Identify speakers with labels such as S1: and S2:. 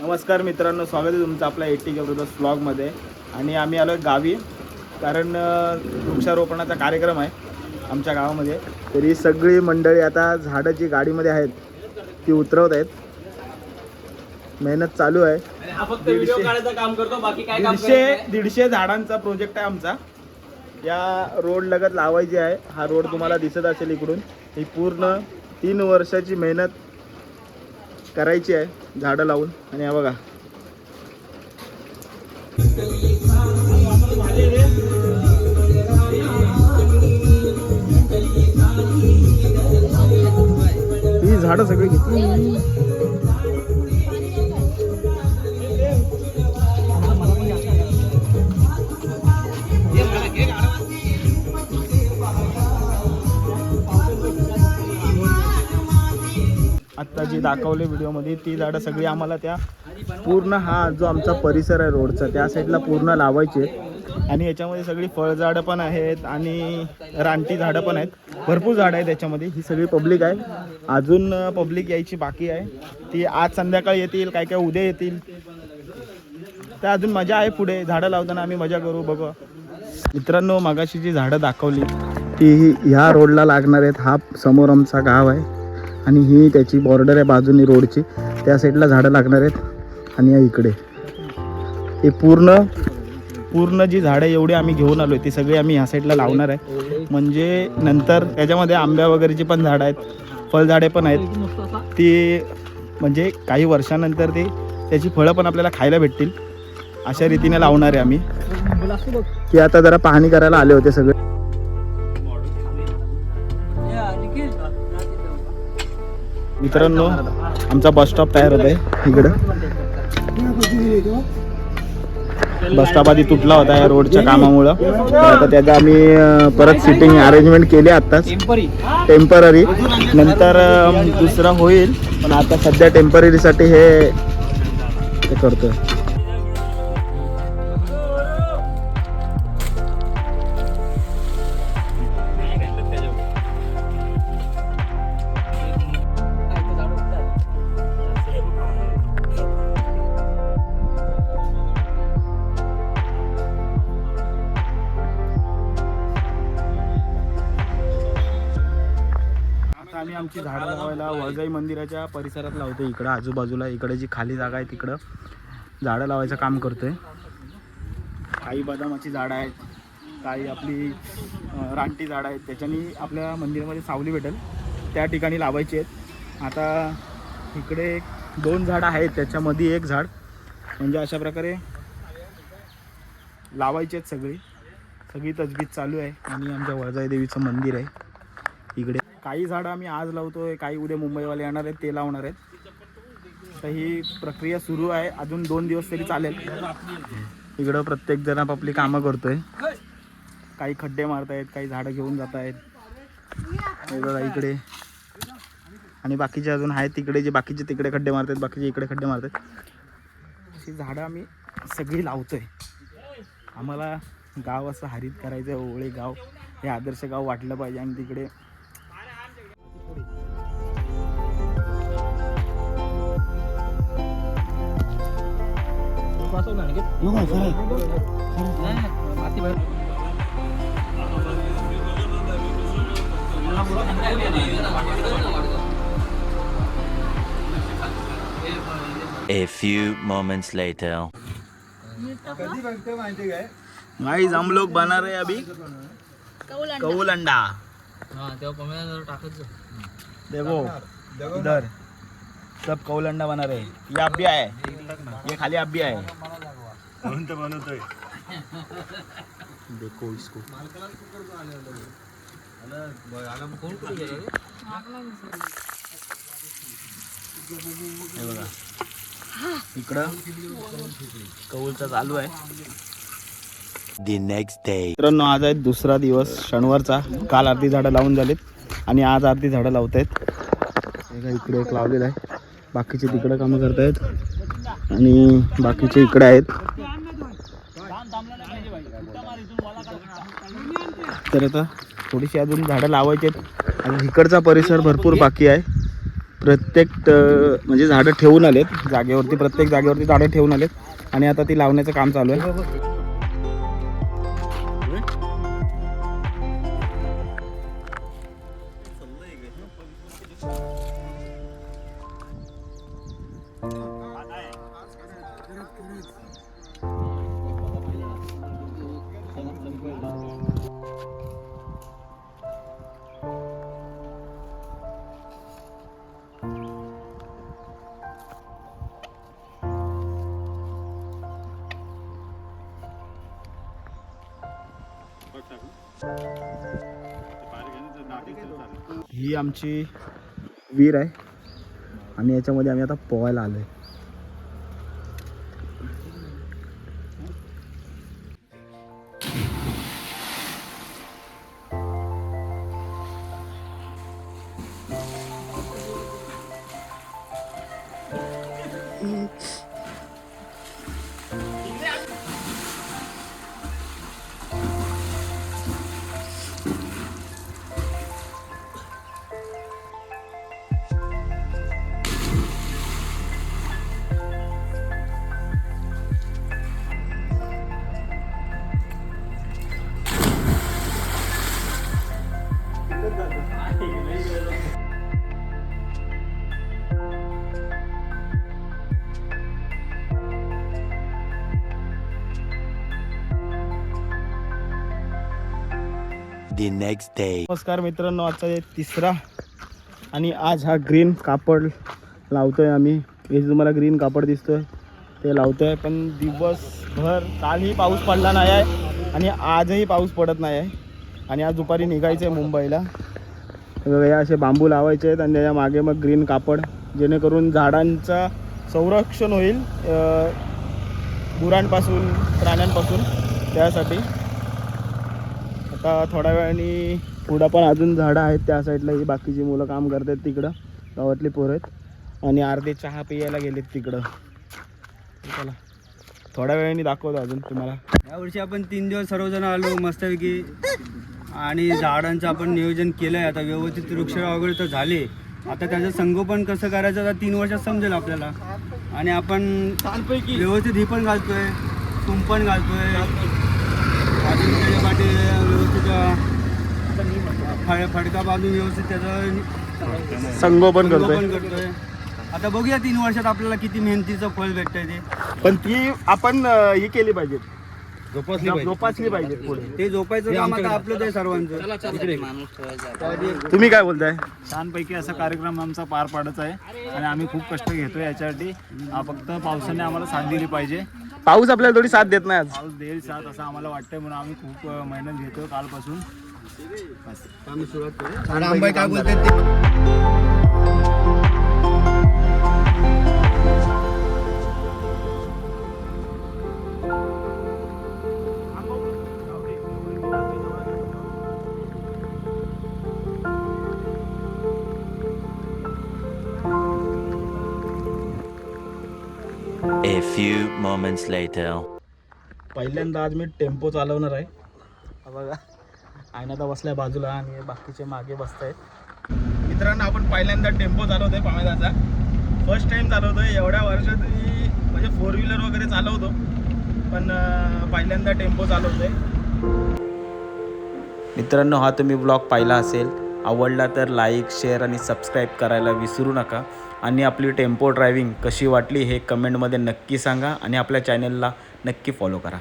S1: नमस्कार मित्रांनो, स्वागत आहे तुमचं आपल्या 80K ब्रदर्स व्लॉगमध्ये. आणि आम्ही आलो गावी, कारण वृक्षारोपणाचा कार्यक्रम आहे आमच्या गावामध्ये. तरी सगळी मंडळी आता झाडं जी गाडीमध्ये आहेत ती उतरवत आहेत. मेहनत चालू आहे. 150 झाडांचा प्रोजेक्ट आहे आमचा. या रोड लगत लावायची आहे. हा रोड तुम्हाला दिसत असेल इकडून. ही पूर्ण 3 वर्षाची मेहनत करायची आहे झाडं लावून. आणि हा बघा, ही झाडं सगळी घेतली. आत्ता जी दाखवले व्हिडिओमध्ये ती झाडं सगळी आम्हाला त्या पूर्ण हा जो आमचा परिसर आहे रोडचा त्या साईडला पूर्ण लावायचे. आणि याच्यामध्ये सगळी फळझाडं पण आहेत आणि रानटी झाडं पण आहेत. भरपूर झाडं आहेत त्याच्यामध्ये. ही सगळी पब्लिक आहे. अजून पब्लिक यायची बाकी आहे. ती आज संध्याकाळी येतील, काय काय उद्या येतील. तर अजून मजा आहे पुढे. झाडं लावताना आम्ही मजा करू. बघू मित्रांनो, मागाशी जी झाडं दाखवली ती ह्या रोडला लागणार आहेत. हा समोर आमचा गाव आहे आणि ही त्याची बॉर्डर आहे बाजूनी रोडची. त्या साईडला झाडं लागणार आहेत. आणि या इकडे हे पूर्ण जी झाडं एवढी आम्ही घेऊन आलो आहे ती सगळी आम्ही ह्या साईडला लावणार आहे. म्हणजे नंतर त्याच्यामध्ये आंब्या वगैरेची पण झाडं आहेत, फळझाडे पण आहेत. ती म्हणजे काही वर्षानंतर ते त्याची फळं पण आपल्याला खायला भेटतील अशा रीतीने लावणार आहे आम्ही. की आता जरा पाहणी करायला आले होते सगळे. मित्रांनो, आमचा बस स्टॉप तयार होत आहे इकडं. बस स्टॉप आधी तुटला होता या रोडच्या कामामुळं. तर आता त्याचं आम्ही परत सिटिंग अरेंजमेंट केली आत्ताच, टेम्पररी. नंतर दुसरं होईल, पण आता सध्या टेम्पररीसाठी हे करतोय. आम्ही आमची झाडं लावायला वळजाई मंदिराच्या परिसरात लावतो. इकडं आजूबाजूला इकडे जी खाली जागा आहे तिकडं झाडं लावायचं काम करतोय. काही बदामाची झाडं आहेत, काही आपली रानटी झाडं आहेत. त्याच्यानी आपल्या मंदिरामध्ये सावली भेटेल त्या ठिकाणी लावायची आहेत. आता इकडे 2 झाडं आहेत, त्याच्यामध्ये 1 झाड. म्हणजे अशा प्रकारे लावायची आहेत. सगळी तजवीज चालू आहे. आणि आमच्या वळजाई देवीचं मंदिर आहे इकडे. काही झाडं आम्ही आज लावतोय, काही उद्या मुंबईवाले येणार आहेत ते लावणार आहेत. तर ही प्रक्रिया सुरू आहे. अजून 2 दिवस तरी चालेल. इकडं प्रत्येक जण आपापली कामं करतोय. काही खड्डे मारतायत, काही झाडं घेऊन जात आहेत इकडे. आणि बाकीचे अजून आहेत तिकडे, जे बाकीचे तिकडे खड्डे मारतात, बाकीचे इकडे खड्डे मारतात. अशी झाडं आम्ही सगळी लावतोय. आम्हाला गाव असं हरित करायचं आहे. ओळे गाव हे आदर्श गाव वाटलं पाहिजे. आणि तिकडे
S2: A few moments later.
S1: Guys, हम लोग बना रहे अभी कौल अंडा. देखो इधर सब कौल अंडा बना रहे. ये आप भी आए, ये खाली आप भी आए. देखो इसको. हे बघा इकडं कौलचा चालू आहे.
S2: The next day.
S1: मित्रांनो, आज आहे दुसरा दिवस शनिवारचा. काल अर्धी झाडं लावून झालीत आणि आज अर्धी झाडं लावत आहेत. इकडे एक लावलेलं आहे, बाकीचे तिकडे कामं करतायत आणि बाकीचे इकडे आहेत. तर आता थोडीशी अजून झाडं लावायची आहेत. आणि इकडचा परिसर भरपूर बाकी आहे. म्हणजे झाडं ठेवून आलेत जागेवरती, प्रत्येक जागेवरती झाडं ठेवून आलेत आणि आता ती लावण्याचं काम चालू आहे. ही आमची विहीर आहे आणि याच्यामध्ये आम्ही आता पोहायला आलोय.
S2: The next day.
S1: नमस्कार मित्रांनो, आजचा तिसरा आणि आज हा ग्रीन कापड लावतोय आम्ही. हे जे तुम्हाला ग्रीन कापड दिसतोय ते लावतोय, पण दिवसभर कालही पाऊस पडला नाही आहे आणि आजही पाऊस पडत नाही आहे आणि आज दुपारी निघायचं आहे मुंबईला. हे असे बांबू लावायचे आहेत आणि त्याच्या मागे मग ग्रीन कापड, जेणेकरून झाडांचा संरक्षण होईल गुरांपासून, प्राण्यांपासून. त्यासाठी आता थोड्या वेळाने पुढं पण अजून झाडं आहेत त्या साईडला. ही बाकीची मुलं काम करतात तिकडं, गावातली पोरं आहेत आणि अर्धे चहा पियायला गेलेत तिकडं. चला थोड्या वेळाने दाखवतो अजून तुम्हाला.
S3: यावर्षी आपण 3 दिवस सर्वजण आलो मस्तपैकी आणि झाडांचं आपण नियोजन केलं आहे. आता व्यवस्थित वृक्ष वगैरे तर झाले, आता त्याचं संगोपन कसं करायचं आता 3 वर्षात समजेल आपल्याला. आणि आपण व्यवस्थित ही पण घालतोय, कुंपण घालतोय, अजून त्याच्या पाठी व्यवस्थित फडका बांधून व्यवस्थित त्याचं
S1: संगोपन
S3: करतोय. आता बघूया 3 वर्षात आपल्याला किती मेहनतीचं फळ भेटतंय ते.
S1: पण ती आपण ही केली पाहिजे, जोपासली पाहिजे पुढे.
S3: ते जोपायचं काम आता आपलंच आहे सर्वांचं.
S1: तुम्ही काय बोलताय?
S4: छानपैकी असा कार्यक्रम आमचा पार पाडायचा आहे आणि आम्ही खूप कष्ट घेतोय याच्यासाठी. फक्त पावसाने आम्हाला साथ दिली पाहिजे.
S1: पाऊस आपल्याला थोडी साथ देत नाही आज.
S4: पाऊस देईल साथ असं आम्हाला वाटतंय, म्हणून आम्ही खूप मेहनत घेतोय कालपासून.
S3: आम्ही सुरुवात करू. आंबाई काय बोलतात ते.
S2: A few moments later.
S1: पहिल्यांदा आज मी टेम्पो चालवणार आहे. हा बघा, आयनाता बसलाय बाजूला आणि बाकीचे मागे बसतायत. मित्रांनो, आपण पहिल्यांदा टेम्पो चालवतोय पामेदाचा. फर्स्ट टाइम चालवतोय एवढ्या वर्षात. मी म्हणजे 4 व्हीलर वगैरे चालवतो, पण पहिल्यांदा टेम्पो चालवतोय. मित्रांनो, हा तुम्ही ब्लॉग पाहिला असेल, आवडला तर लाईक, शेअर आणि सबस्क्राईब करायला विसरू नका. आणि आपली टेम्पो ड्रायव्हिंग कशी वाटली हे कमेंटमध्ये नक्की सांगा आणि आपल्या चॅनलला नक्की फॉलो करा.